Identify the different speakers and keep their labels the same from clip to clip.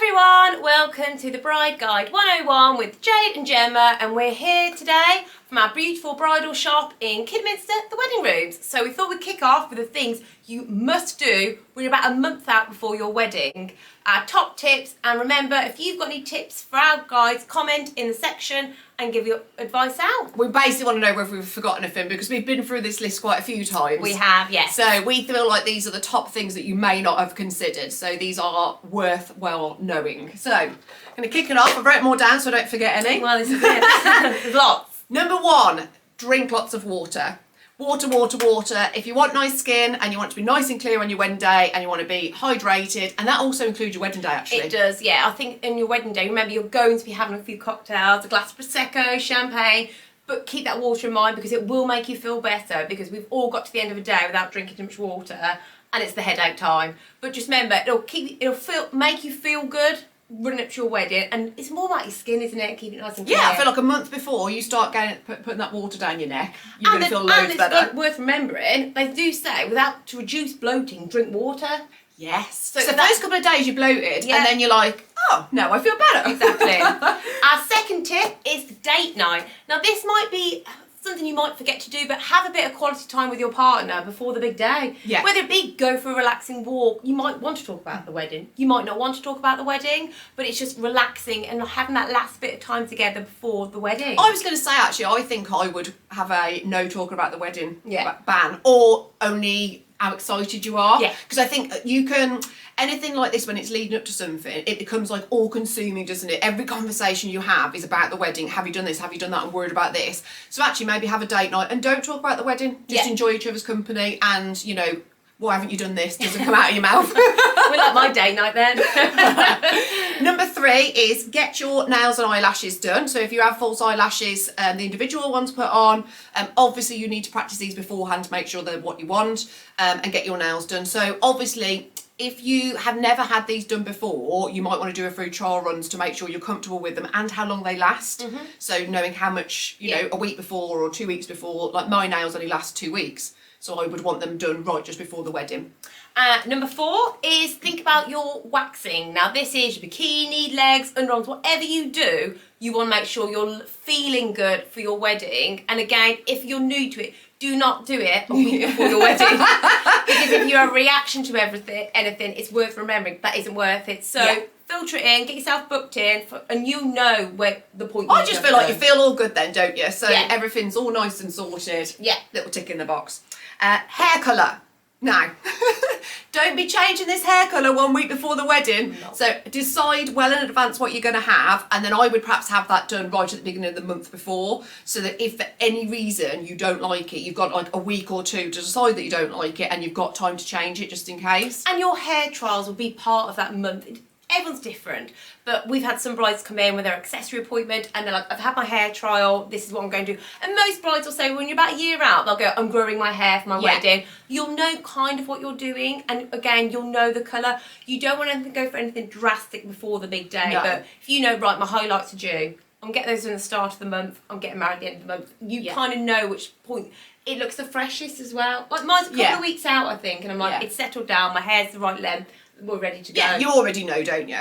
Speaker 1: everyone, welcome to the Bride Guide 101 with Jade and Gemma, and we're here today from our beautiful bridal shop in Kidderminster, the Wedding Rooms. So we thought we'd kick off with the things you must do when you're about a month out before your wedding. Our top tips, and remember, if you've got any tips for our guides, comment in the section and give your advice out.
Speaker 2: We basically want to know whether we've forgotten anything because we've been through this list quite a few times.
Speaker 1: We have, yes.
Speaker 2: So we feel like these are the top things that you may not have considered. So these are worthwhile knowing. So I'm going to kick it off. I wrote more down so I don't forget any.
Speaker 1: Well, this is it. There's lots.
Speaker 2: Number one, drink lots of water. Water, water, water. If you want nice skin and you want to be nice and clear on your wedding day and you want to be hydrated, and that also includes your wedding day actually.
Speaker 1: It does, yeah. I think in your wedding day, remember you're going to be having a few cocktails, a glass of Prosecco, champagne, but keep that water in mind because it will make you feel better, because we've all got to the end of the day without drinking too much water and it's the headache time. But just remember, make you feel good running up to your wedding, and it's more about your skin, isn't it? Keep it nice and clear.
Speaker 2: Yeah, I feel like a month before you start putting that water down your neck, you're going to feel loads better.
Speaker 1: And it's worth remembering, they do say, to reduce bloating, drink water.
Speaker 2: Yes. So the first couple of days you're bloated, and then you're like, oh, no, I feel better.
Speaker 1: Exactly. Our second tip is the date night. Now, this might be something you might forget to do, but have a bit of quality time with your partner before the big day.
Speaker 2: Yeah.
Speaker 1: Whether it be go for a relaxing walk, you might want to talk about the wedding, you might not want to talk about the wedding, but it's just relaxing and having that last bit of time together before the wedding.
Speaker 2: I was going to say, actually, I think I would have a no talking about the wedding ban, or only how excited you are.
Speaker 1: Yeah.
Speaker 2: Because I think you can, anything like this when it's leading up to something, it becomes like all consuming, doesn't it? Every conversation you have is about the wedding. Have you done this? Have you done that? I'm worried about this. So actually maybe have a date night and don't talk about the wedding. Just enjoy each other's company, and you know, why haven't you done this? Doesn't come out of your mouth.
Speaker 1: We like my date night then.
Speaker 2: Number 3 is get your nails and eyelashes done. So if you have false eyelashes, the individual ones put on, obviously you need to practice these beforehand to make sure they're what you want, and get your nails done. So obviously, if you have never had these done before, you might want to do a few trial runs to make sure you're comfortable with them and how long they last. Mm-hmm. So knowing how much, you know, a week before or 2 weeks before, like my nails only last 2 weeks. So I would want them done right just before the wedding.
Speaker 1: Number 4 is think about your waxing. Now this is your bikini, legs, underarms, whatever you do, you want to make sure you're feeling good for your wedding. And again, if you're new to it, do not do it a week before your wedding. Because if you have a reaction to anything, it's worth remembering that isn't worth it. So filter it in, get yourself booked in, and you'll know where the point
Speaker 2: I just feel like you feel all good then, don't you? So everything's all nice and sorted.
Speaker 1: Yeah.
Speaker 2: Little tick in the box. Hair colour. Now, don't be changing this hair colour 1 week before the wedding. No. So decide well in advance what you're going to have, and then I would perhaps have that done right at the beginning of the month before, so that if for any reason you don't like it, you've got like a week or 2 to decide that you don't like it, and you've got time to change it just in case.
Speaker 1: And your hair trials will be part of that month. Everyone's different, but we've had some brides come in with their accessory appointment and they're like, I've had my hair trial, this is what I'm going to do. And most brides will say when you're about a year out, they'll go, I'm growing my hair for my wedding. You'll know kind of what you're doing, and again, you'll know the colour. You don't want to go for anything drastic before the big day, but if you know, right, my highlights are due, I'm getting those in the start of the month, I'm getting married at the end of the month, you kind of know which point it looks the freshest as well. Like mine's a couple of weeks out, I think, and I'm like, it's settled down, my hair's the right length, we're ready to go.
Speaker 2: Yeah, you already know, don't you?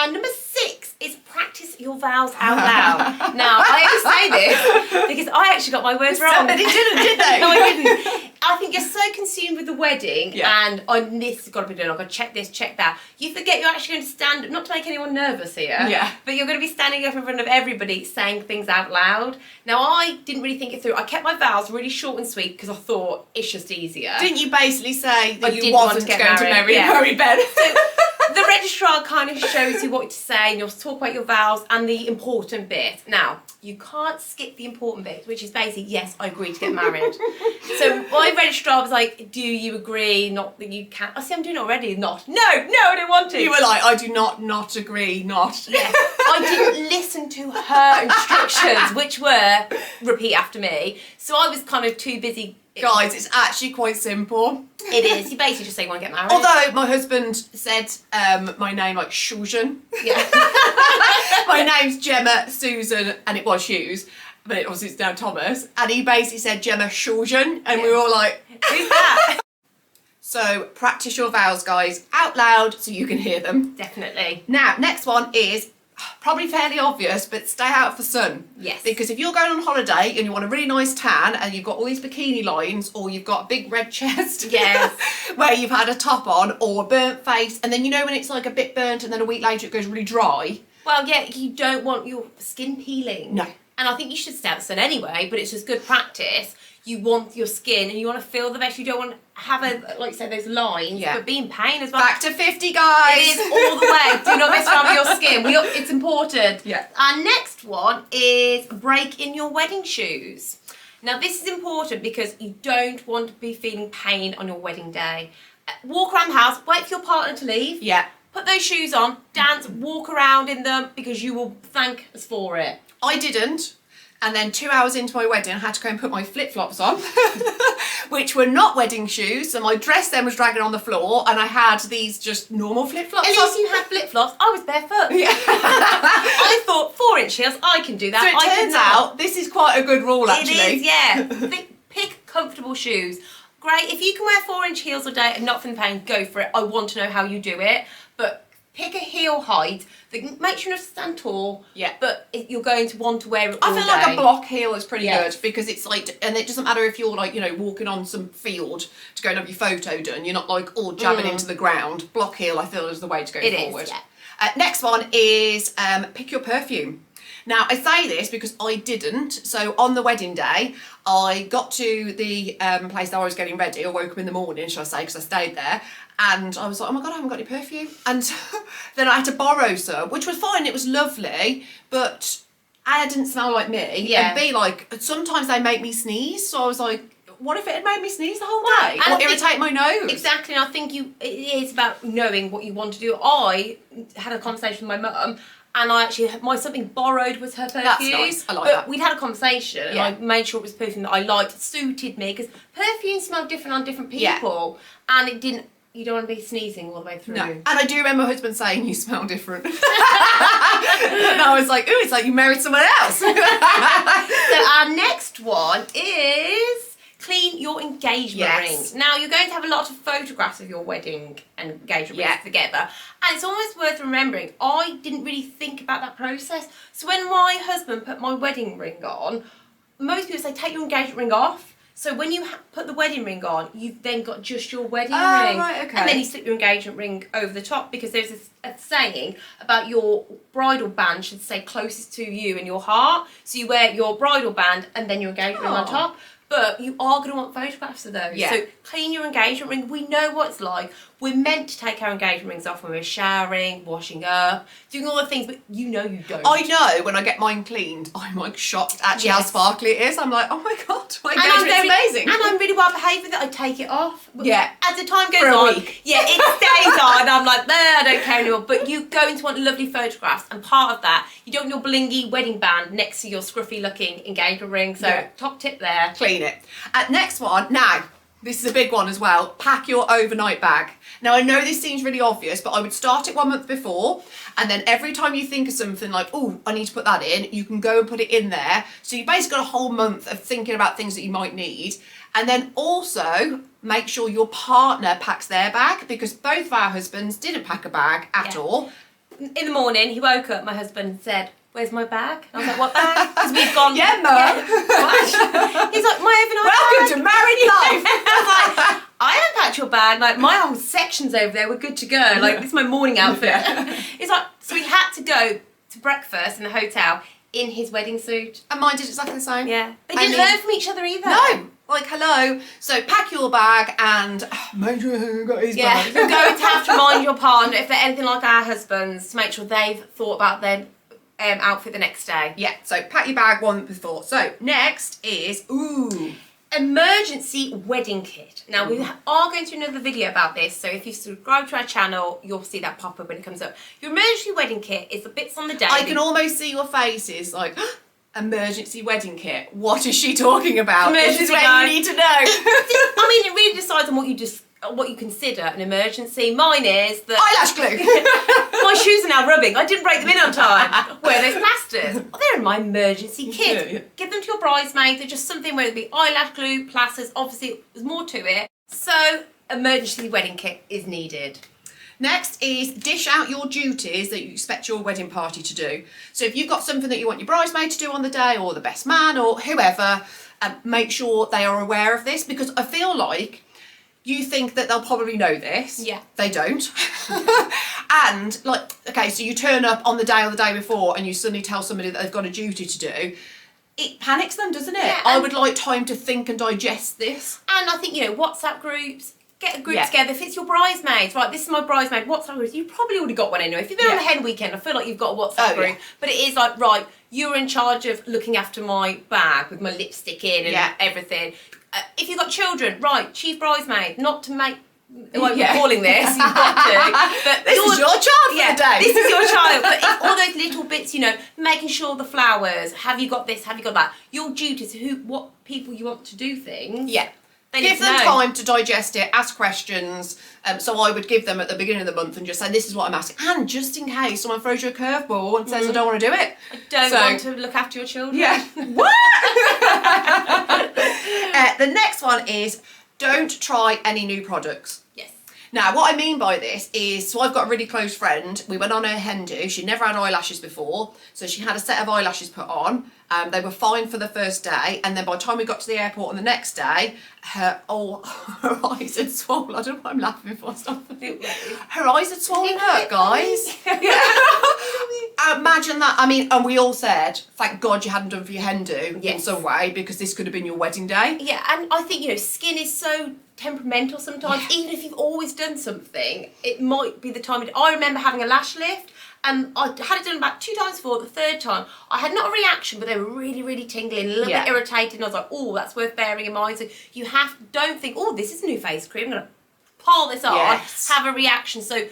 Speaker 1: Number 6 is practice your vows out loud. Now, I only say this because I actually got my words wrong.
Speaker 2: Somebody didn't, did they?
Speaker 1: No, I didn't. I think you're so consumed with the wedding and this has got to be done, I've got to check this, check that. You forget you're actually going to stand, not to make anyone nervous here, but you're going to be standing up in front of everybody saying things out loud. Now, I didn't really think it through. I kept my vows really short and sweet because I thought it's just easier.
Speaker 2: Didn't you basically say that you wasn't going to marry Ben?
Speaker 1: So, the registrar kind of shows you what to say, and you'll talk about your vows and the important bit. Now, you can't skip the important bit, which is basically, yes, I agree to get married. So my registrar was like, do you agree? Not that you can't. I said, I'm doing it already. Not. No, I don't want to.
Speaker 2: You were like, I do not agree, not.
Speaker 1: Yeah. I didn't listen to her instructions, which were repeat after me. So I was kind of too busy.
Speaker 2: Guys, it's actually quite simple.
Speaker 1: It is. You basically just say you want to get married.
Speaker 2: Although my husband said my name like Susan.
Speaker 1: Yeah.
Speaker 2: My name's Gemma Susan, and it was Hughes, but obviously it's now Thomas. And he basically said Gemma Susan, and we were all like, who's that? So practice your vows, guys, out loud so you can hear them.
Speaker 1: Definitely.
Speaker 2: Now, next one is probably fairly obvious, but stay out of the sun.
Speaker 1: Yes.
Speaker 2: Because if you're going on holiday and you want a really nice tan and you've got all these bikini lines, or you've got a big red chest,
Speaker 1: Yes.
Speaker 2: where you've had a top on, or a burnt face, and then you know when it's like a bit burnt and then a week later it goes really dry.
Speaker 1: Well, yeah, you don't want your skin peeling.
Speaker 2: No.
Speaker 1: And I think you should stay out the sun anyway, but it's just good practice. You want your skin and you want to feel the best. You don't want to have like you say, those lines, but be in pain as well.
Speaker 2: Back to 50, guys.
Speaker 1: It is all the way. Do not mess around with your skin. It's important.
Speaker 2: Yeah.
Speaker 1: Our next one is break in your wedding shoes. Now, this is important because you don't want to be feeling pain on your wedding day. Walk around the house, wait for your partner to leave.
Speaker 2: Yeah.
Speaker 1: Put those shoes on, dance, walk around in them because you will thank us for it.
Speaker 2: I didn't. And then 2 hours into my wedding, I had to go and put my flip-flops on, which were not wedding shoes. So my dress then was dragging on the floor, and I had these just normal flip-flops
Speaker 1: At
Speaker 2: on.
Speaker 1: least you had flip-flops. I was barefoot.
Speaker 2: Yeah.
Speaker 1: I thought 4-inch heels, I can do that.
Speaker 2: So it turns out this is quite a good rule, actually.
Speaker 1: It is, yeah. Pick comfortable shoes. Great. If you can wear 4-inch heels all day and not feel pain, go for it. I want to know how you do it. But pick a heel height that makes you stand tall.
Speaker 2: Yeah.
Speaker 1: But you're going to want to wear it all
Speaker 2: I feel
Speaker 1: day.
Speaker 2: like a block heel is pretty
Speaker 1: Yes.
Speaker 2: good because it's like, and it doesn't matter if you're like, walking on some field to go and have your photo done. You're not like all jabbing into the ground. Block heel, I feel, is the way to go forward.
Speaker 1: It is, yeah.
Speaker 2: Next one is pick your perfume. Now, I say this because I didn't. So on the wedding day, I got to the place that I was getting ready. I woke up in the morning, shall I say, because I stayed there. And I was like, oh my God, I haven't got any perfume. And then I had to borrow some, which was fine. It was lovely. But A, it didn't smell like me.
Speaker 1: Yeah.
Speaker 2: And B, like, sometimes they make me sneeze. So I was like, what if it had made me sneeze the whole day?
Speaker 1: and
Speaker 2: Or irritate my nose?
Speaker 1: Exactly, and I think it is about knowing what you want to do. I had a conversation with my mum, and my something borrowed was her perfume.
Speaker 2: That's nice. I like
Speaker 1: but
Speaker 2: that.
Speaker 1: We'd had a conversation, and
Speaker 2: Yeah.
Speaker 1: I made sure it was perfume that I liked, suited me, because perfumes smell different on different people, and it didn't. You don't want to be sneezing all the way through.
Speaker 2: No. And I do remember my husband saying, you smell different. And I was like, ooh, it's like you married someone else.
Speaker 1: So our next one is clean your engagement ring. Now, you're going to have a lot of photographs of your wedding and engagement rings together. And it's almost worth remembering, I didn't really think about that process. So when my husband put my wedding ring on, most people say, take your engagement ring off. So when you put the wedding ring on, you've then got just your wedding ring.
Speaker 2: Right, okay.
Speaker 1: And then you slip your engagement ring over the top, because there's a saying about your bridal band should stay closest to you in your heart. So you wear your bridal band and then your engagement ring on top. But you are going to want photographs of those.
Speaker 2: Yeah.
Speaker 1: So clean your engagement ring. We know what it's like. We're meant to take our engagement rings off when we're showering, washing up, doing all the things, but you don't.
Speaker 2: I know when I get mine cleaned, I'm like shocked actually how sparkly it is. I'm like, oh my God, my engagement's amazing.
Speaker 1: And I'm really well behaved with it. I take it off. But
Speaker 2: Yeah.
Speaker 1: as the time goes
Speaker 2: For a
Speaker 1: on,
Speaker 2: week.
Speaker 1: yeah, it stays on. I'm like, I don't care anymore. But you're going to want lovely photographs, and part of that, you don't want your blingy wedding band next to your scruffy looking engagement ring. So top tip there.
Speaker 2: Clean it. Next one, now, this is a big one as well. Pack your overnight bag. Now, I know this seems really obvious, but I would start it 1 month before, and then every time you think of something like, oh, I need to put that in, you can go and put it in there. So you basically got a whole month of thinking about things that you might need. And then also make sure your partner packs their bag, because both of our husbands didn't pack a bag at all.
Speaker 1: In the morning, he woke up, my husband said, where's my bag? And I was like, what bag? Because we've gone...
Speaker 2: Yeah, Mum.
Speaker 1: What? He's like, my overnight
Speaker 2: Welcome
Speaker 1: bag.
Speaker 2: to married life.
Speaker 1: I was like, I haven't packed your bag. Like, my whole section's over there. We're good to go. Like, this is my morning outfit. He's like, so we had to go to breakfast in the hotel in his wedding suit.
Speaker 2: And mine did exactly the same.
Speaker 1: Yeah. They didn't learn from each other either.
Speaker 2: No. Like, hello. So pack your bag and make sure you got his
Speaker 1: Yeah.
Speaker 2: bag.
Speaker 1: You're going to have to remind your partner, if they're anything like our husbands, to make sure they've thought about their outfit the next day.
Speaker 2: Yeah, so pack your bag 1 month before. So next is,
Speaker 1: emergency wedding kit. Now we are going to do another video about this, so if you subscribe to our channel, you'll see that pop up when it comes up. Your emergency wedding kit is the bits on the day.
Speaker 2: I can almost see your faces like, emergency wedding kit. What is she talking about? This is
Speaker 1: Emergency
Speaker 2: when
Speaker 1: bag.
Speaker 2: you need to know.
Speaker 1: I mean, it really decides on what you consider an emergency. Mine is that
Speaker 2: Eyelash glue.
Speaker 1: my shoes are now rubbing. I didn't break them in on time. Where are those plasters? Oh, they're in my emergency kit.
Speaker 2: Yeah.
Speaker 1: Give them to your bridesmaids. They're just something where it'd be eyelash glue, plasters. Obviously, there's more to it. So, emergency wedding kit is needed.
Speaker 2: Next is dish out your duties that you expect your wedding party to do. So if you've got something that you want your bridesmaid to do on the day, or the best man, or whoever, make sure they are aware of this, because I feel like you think that they'll probably know this.
Speaker 1: Yeah.
Speaker 2: They don't. And like, okay, so you turn up on the day or the day before and you suddenly tell somebody that they've got a duty to do. It panics them, doesn't it?
Speaker 1: Yeah,
Speaker 2: I would like time to think and digest this.
Speaker 1: And I think, WhatsApp groups, get a group together. If it's your bridesmaids, right, this is my bridesmaid WhatsApp group. You've probably already got one anyway. If you've been on a hen weekend, I feel like you've got a WhatsApp group. Yeah. But it is like, right, you're in charge of looking after my bag with my lipstick in and everything. If you've got children, right, chief bridesmaid, not to make... I'm calling this, you've got to. But
Speaker 2: this is your child for the day.
Speaker 1: This is your child. But it's all those little bits, making sure the flowers, have you got this, have you got that? Your duties, what people you want to do things.
Speaker 2: Yeah. Give them time to digest it, ask questions. So I would give them at the beginning of the month and just say, this is what I'm asking. And just in case someone throws you a curveball and says, I don't want to do it.
Speaker 1: I don't want to look after your children.
Speaker 2: Yeah. What? The next one is, don't try any new products.
Speaker 1: Yes.
Speaker 2: Now, what I mean by this is, so I've got a really close friend. We went on her hen do. She'd never had eyelashes before. So she had a set of eyelashes put on. They were fine for the first day. And then by the time we got to the airport on the next day, her eyes had swollen. I don't know what I'm laughing for. Stop. Her eyes had swollen up, guys. Imagine that. I mean, and we all said, thank God you hadn't done for your hen do in some way, because this could have been your wedding day.
Speaker 1: Yeah, and I think, skin is so temperamental sometimes. Even if you've always done something, it might be the time. I remember having a lash lift, and I had it done about 2 times before. The third time, I had not a reaction, but they were really, really tingling, a little bit irritated, and I was like, oh, that's worth bearing in mind. So you don't think, oh, this is a new face cream, I'm going to pile this on, have a reaction. So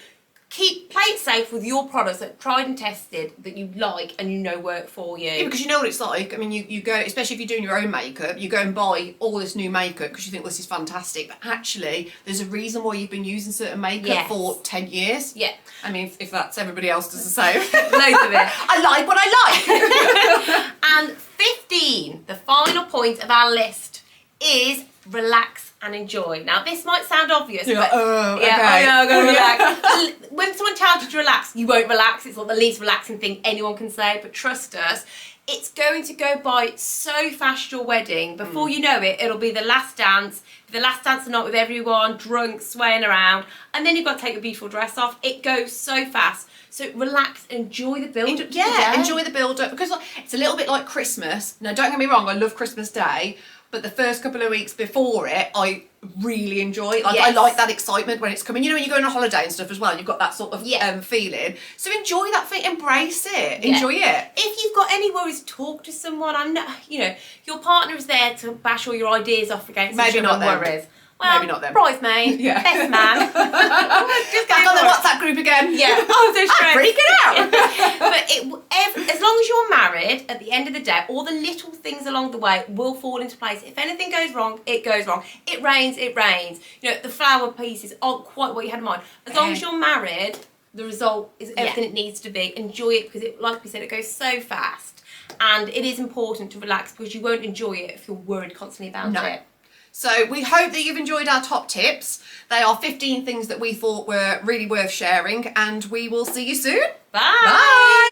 Speaker 1: play it safe with your products that are tried and tested, that you like and work for you.
Speaker 2: Yeah, because you know what it's like. I mean, you go, especially if you're doing your own makeup, you go and buy all this new makeup because you think this is fantastic. But actually, there's a reason why you've been using certain makeup for 10 years.
Speaker 1: Yeah.
Speaker 2: I mean, if that's everybody else does the same.
Speaker 1: Loads of it.
Speaker 2: I like what I
Speaker 1: like. And 15, the final point of our list, is relax and enjoy. Now, this might sound obvious, but I'm going to relax. When someone tells you to relax, you won't relax. It's not the least relaxing thing anyone can say, but trust us, it's going to go by so fast, your wedding. Before you know it, it'll be the last dance of the night with everyone, drunk, swaying around, and then you've got to take your beautiful dress off. It goes so fast. So relax, enjoy the build-up.
Speaker 2: Enjoy the build-up, because it's a little bit like Christmas. Now, don't get me wrong, I love Christmas Day, but the first couple of weeks before it, I really enjoy. I like that excitement when it's coming. When you go on a holiday and stuff as well, you've got that sort of feeling. So enjoy that thing, embrace it, enjoy it.
Speaker 1: If you've got any worries, talk to someone. Your partner is there to bash all your ideas off against
Speaker 2: maybe
Speaker 1: each other.
Speaker 2: Not them.
Speaker 1: Worries. Well,
Speaker 2: maybe not them.
Speaker 1: Bridesmaid, best man.
Speaker 2: Just back on the WhatsApp group again.
Speaker 1: Yeah, I'm so stressed.
Speaker 2: I'm freaking out.
Speaker 1: But as long as you're married, at the end of the day, all the little things along the way will fall into place. If anything goes wrong, it goes wrong. It rains, it rains. The flower pieces aren't quite what you had in mind. As long as you're married, the result is everything it needs to be. Enjoy it, because like we said, it goes so fast. And it is important to relax, because you won't enjoy it if you're worried constantly about it.
Speaker 2: So we hope that you've enjoyed our top tips. They are 15 things that we thought were really worth sharing, and we will see you soon.
Speaker 1: Bye. Bye.